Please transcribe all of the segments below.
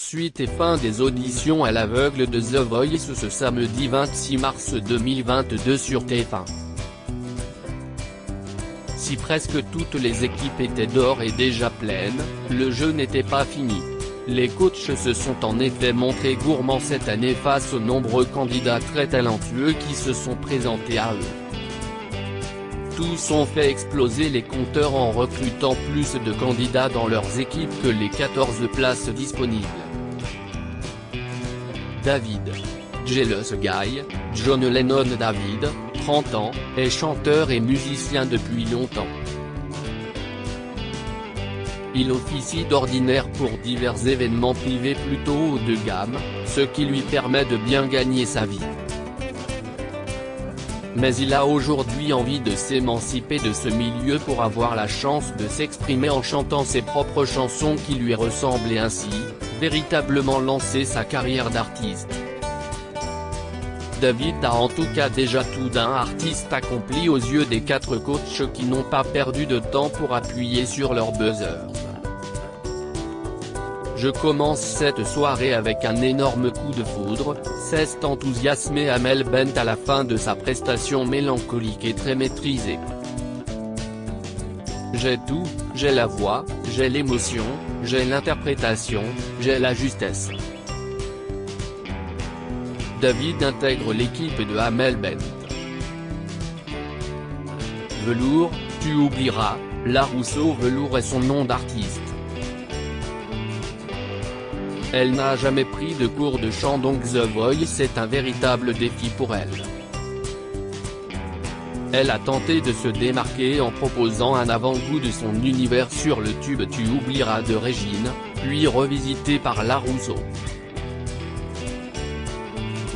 Suite et fin des auditions à l'aveugle de The Voice ce samedi 26 mars 2022 sur TF1. Si presque toutes les équipes étaient d'or et déjà pleines, le jeu n'était pas fini. Les coachs se sont en effet montrés gourmands cette année face aux nombreux candidats très talentueux qui se sont présentés à eux. Tous ont fait exploser les compteurs en recrutant plus de candidats dans leurs équipes que les 14 places disponibles. David, Jealous Guy, John Lennon. David, 30 ans, est chanteur et musicien depuis longtemps. Il officie d'ordinaire pour divers événements privés plutôt haut de gamme, ce qui lui permet de bien gagner sa vie. Mais il a aujourd'hui envie de s'émanciper de ce milieu pour avoir la chance de s'exprimer en chantant ses propres chansons qui lui ressemblent et ainsi, véritablement lancer sa carrière d'artiste. David a en tout cas déjà tout d'un artiste accompli aux yeux des 4 coachs qui n'ont pas perdu de temps pour appuyer sur leur buzzer. Je commence cette soirée avec un énorme coup de foudre, s'est enthousiasmé Amel Bent à la fin de sa prestation mélancolique et très maîtrisée. J'ai tout, j'ai la voix, j'ai l'émotion, j'ai l'interprétation, j'ai la justesse. David intègre l'équipe de Amel Bent. Velours, tu oublieras, Larousseau. Velours est son nom d'artiste. Elle n'a jamais pris de cours de chant donc The Voice est un véritable défi pour elle. Elle a tenté de se démarquer en proposant un avant-goût de son univers sur le tube Tu oublieras de Régine, puis revisité par Larousseau.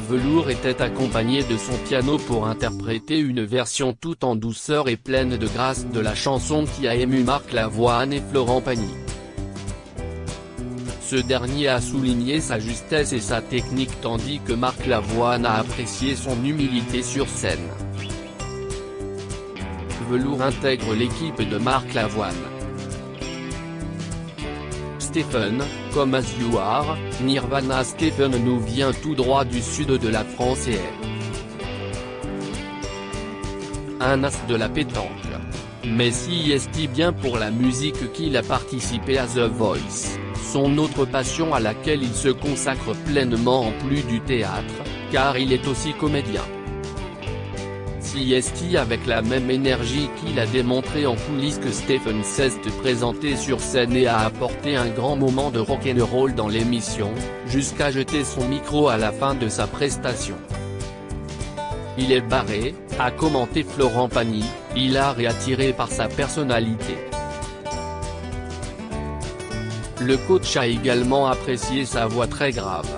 Velours était accompagné de son piano pour interpréter une version tout en douceur et pleine de grâce de la chanson qui a ému Marc Lavoine et Florent Pagny. Ce dernier a souligné sa justesse et sa technique tandis que Marc Lavoine a apprécié son humilité sur scène. Velours intègre l'équipe de Marc Lavoine. Stephen, Come As You Are, Nirvana. Stephen nous vient tout droit du sud de la France et est un as de la pétanque. Mais si est bien pour la musique qu'il a participé à The Voice, son autre passion à laquelle il se consacre pleinement en plus du théâtre, car il est aussi comédien. Si est avec la même énergie qu'il a démontré en coulisses que Stephen s'est présenté sur scène et a apporté un grand moment de rock'n'roll dans l'émission, jusqu'à jeter son micro à la fin de sa prestation. Il est barré, a commenté Florent Pagny, hilar et attiré par sa personnalité. Le coach a également apprécié sa voix très grave.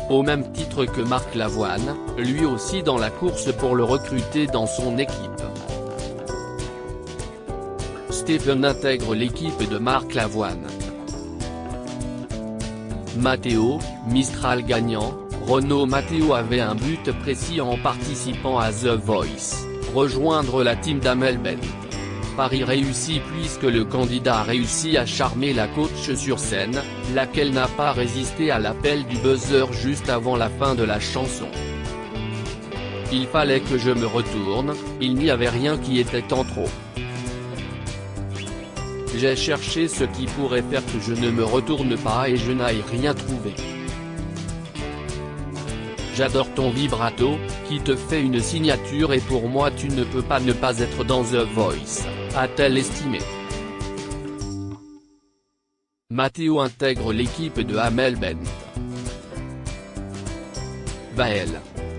Au même titre que Marc Lavoine, lui aussi dans la course pour le recruter dans son équipe. Stephen intègre l'équipe de Marc Lavoine. Matteo, Mistral gagnant. Renaud Matteo avait un but précis en participant à The Voice, rejoindre la team d'Amel Bent. Pari réussi puisque le candidat a réussi à charmer la coach sur scène, laquelle n'a pas résisté à l'appel du buzzer juste avant la fin de la chanson. Il fallait que je me retourne, il n'y avait rien qui était en trop. J'ai cherché ce qui pourrait faire que je ne me retourne pas et je n'aille rien trouver. J'adore ton vibrato, qui te fait une signature et pour moi tu ne peux pas ne pas être dans The Voice, a-t-elle estimé. Matteo intègre l'équipe de Amel Bent. Vael.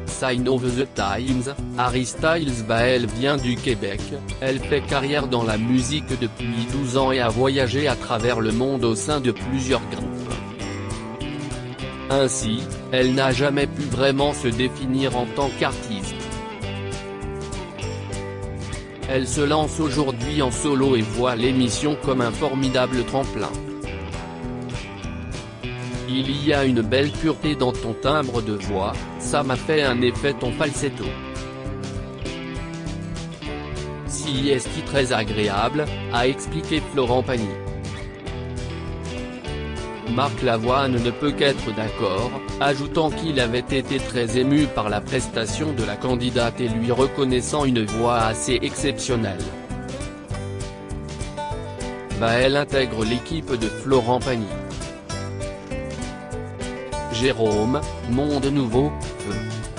Sign of the Times, Harry Styles. Vael vient du Québec, elle fait carrière dans la musique depuis 12 ans et a voyagé à travers le monde au sein de plusieurs groupes. Ainsi, elle n'a jamais pu vraiment se définir en tant qu'artiste. Elle se lance aujourd'hui en solo et voit l'émission comme un formidable tremplin. Il y a une belle pureté dans ton timbre de voix, ça m'a fait un effet ton falsetto. Si est très agréable, a expliqué Florent Pagny. Marc Lavoine ne peut qu'être d'accord, ajoutant qu'il avait été très ému par la prestation de la candidate et lui reconnaissant une voix assez exceptionnelle. Elle intègre l'équipe de Florent Pagny. Jérôme, Monde Nouveau,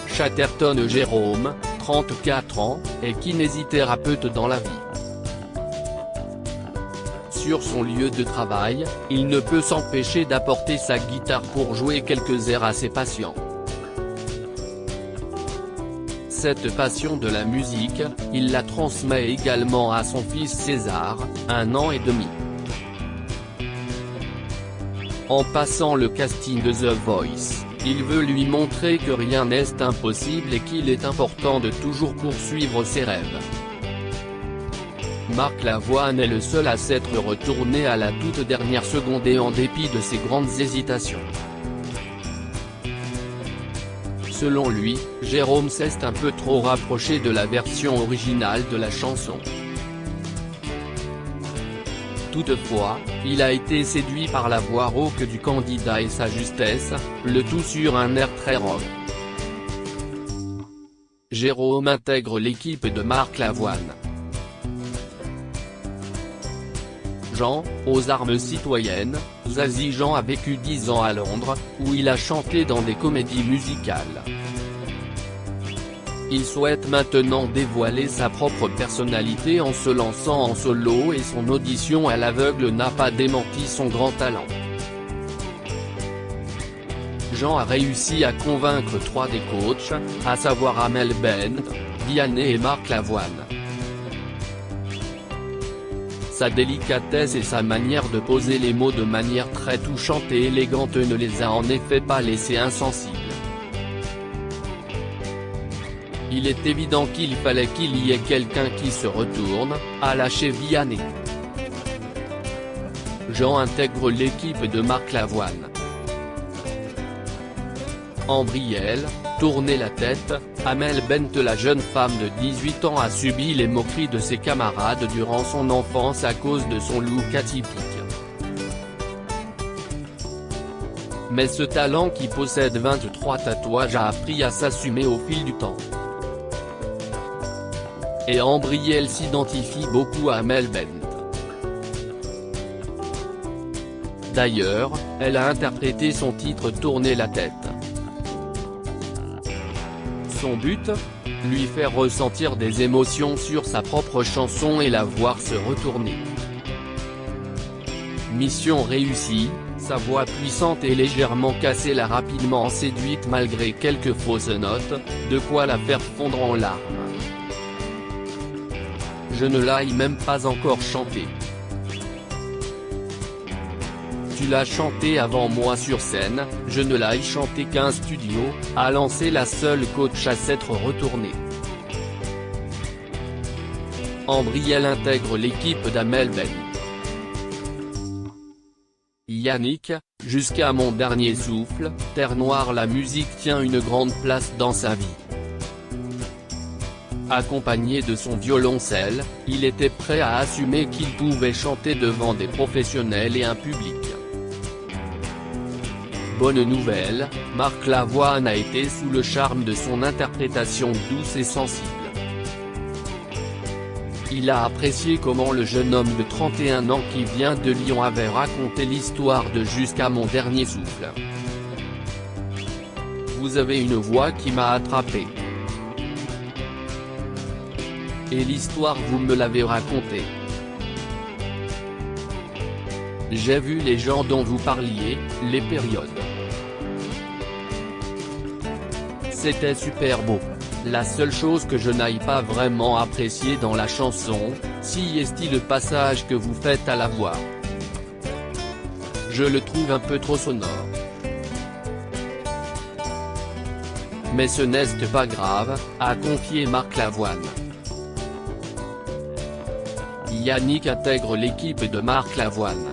Chatterton. Jérôme, 34 ans, est kinésithérapeute dans la vie. Sur son lieu de travail, il ne peut s'empêcher d'apporter sa guitare pour jouer quelques airs à ses patients. Cette passion de la musique, il la transmet également à son fils César, 1 an et demi. En passant le casting de The Voice, il veut lui montrer que rien n'est impossible et qu'il est important de toujours poursuivre ses rêves. Marc Lavoine est le seul à s'être retourné à la toute dernière seconde et en dépit de ses grandes hésitations. Selon lui, Jérôme s'est un peu trop rapproché de la version originale de la chanson. Toutefois, il a été séduit par la voix rauque du candidat et sa justesse, le tout sur un air très rock. Jérôme intègre l'équipe de Marc Lavoine. Jean, aux armes citoyennes, Zazie. Jean a vécu 10 ans à Londres, où il a chanté dans des comédies musicales. Il souhaite maintenant dévoiler sa propre personnalité en se lançant en solo et son audition à l'aveugle n'a pas démenti son grand talent. Jean a réussi à convaincre 3 des coachs, à savoir Amel Bent, Vianney et Marc Lavoine. Sa délicatesse et sa manière de poser les mots de manière très touchante et élégante ne les a en effet pas laissés insensibles. Il est évident qu'il fallait qu'il y ait quelqu'un qui se retourne, a lâché Vianney. Jean intègre l'équipe de Marc Lavoine. Ambrielle, tournez la tête, Amel Bent. La jeune femme de 18 ans a subi les moqueries de ses camarades durant son enfance à cause de son look atypique. Mais ce talent qui possède 23 tatouages a appris à s'assumer au fil du temps. Et Ambrielle s'identifie beaucoup à Amel Bent. D'ailleurs, elle a interprété son titre Tournez la tête. Son but ? Lui faire ressentir des émotions sur sa propre chanson et la voir se retourner. Mission réussie, sa voix puissante et légèrement cassée l'a rapidement séduite malgré quelques fausses notes, de quoi la faire fondre en larmes. Je ne l'ai même pas encore chanté. Tu l'as chanté avant moi sur scène, je ne l'ai chanté qu'un studio, a lancé la seule coach à s'être retournée. Ambrielle intègre l'équipe d'Amel Bent. Yannick, jusqu'à mon dernier souffle, Terre Noire. La musique tient une grande place dans sa vie. Accompagné de son violoncelle, il était prêt à assumer qu'il pouvait chanter devant des professionnels et un public. Bonne nouvelle, Marc Lavoine a été sous le charme de son interprétation douce et sensible. Il a apprécié comment le jeune homme de 31 ans qui vient de Lyon avait raconté l'histoire de Jusqu'à mon dernier souffle. Vous avez une voix qui m'a attrapé. Et l'histoire vous me l'avez racontée. J'ai vu les gens dont vous parliez, les périodes. C'était super beau. La seule chose que je n'aille pas vraiment apprécié dans la chanson, si est le passage que vous faites à la voix. Je le trouve un peu trop sonore. Mais ce n'est pas grave, a confié Marc Lavoine. Yannick intègre l'équipe de Marc Lavoine.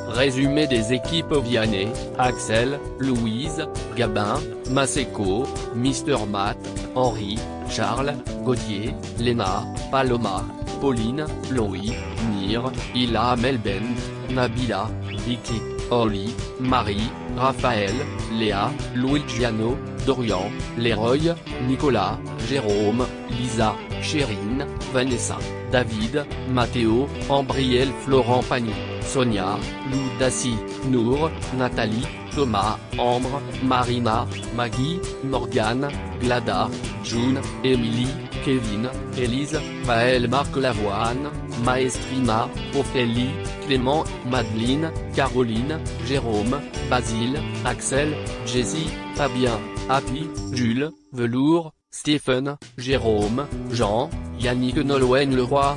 Résumé des équipes: Vianney, Axel, Louise, Gabin, Maseko, Mister Matt, Henri, Charles, Gauthier, Léna, Paloma, Pauline, Loïc, Nir, Ila, Amel Bent, Nabila, Vicky, Oli, Marie, Raphaël, Léa, Luigiano, Dorian, Leroy, Nicolas, Jérôme, Lisa, Chérine, Vanessa, David, Mathéo, Ambriel, Florent Pagny, Sonia, Lou Dassy, Nour, Nathalie, Thomas, Ambre, Marina, Maggie, Morgane, Glada, June, Émilie, Kevin, Élise, Maël, Marc Lavoine, Maestrina, Ophélie, Clément, Madeleine, Caroline, Jérôme, Basile, Axel, Jessie, Fabien, Happy, Jules, Velours, Stephen, Jérôme, Jean, Yannick Nolwenn Leroy,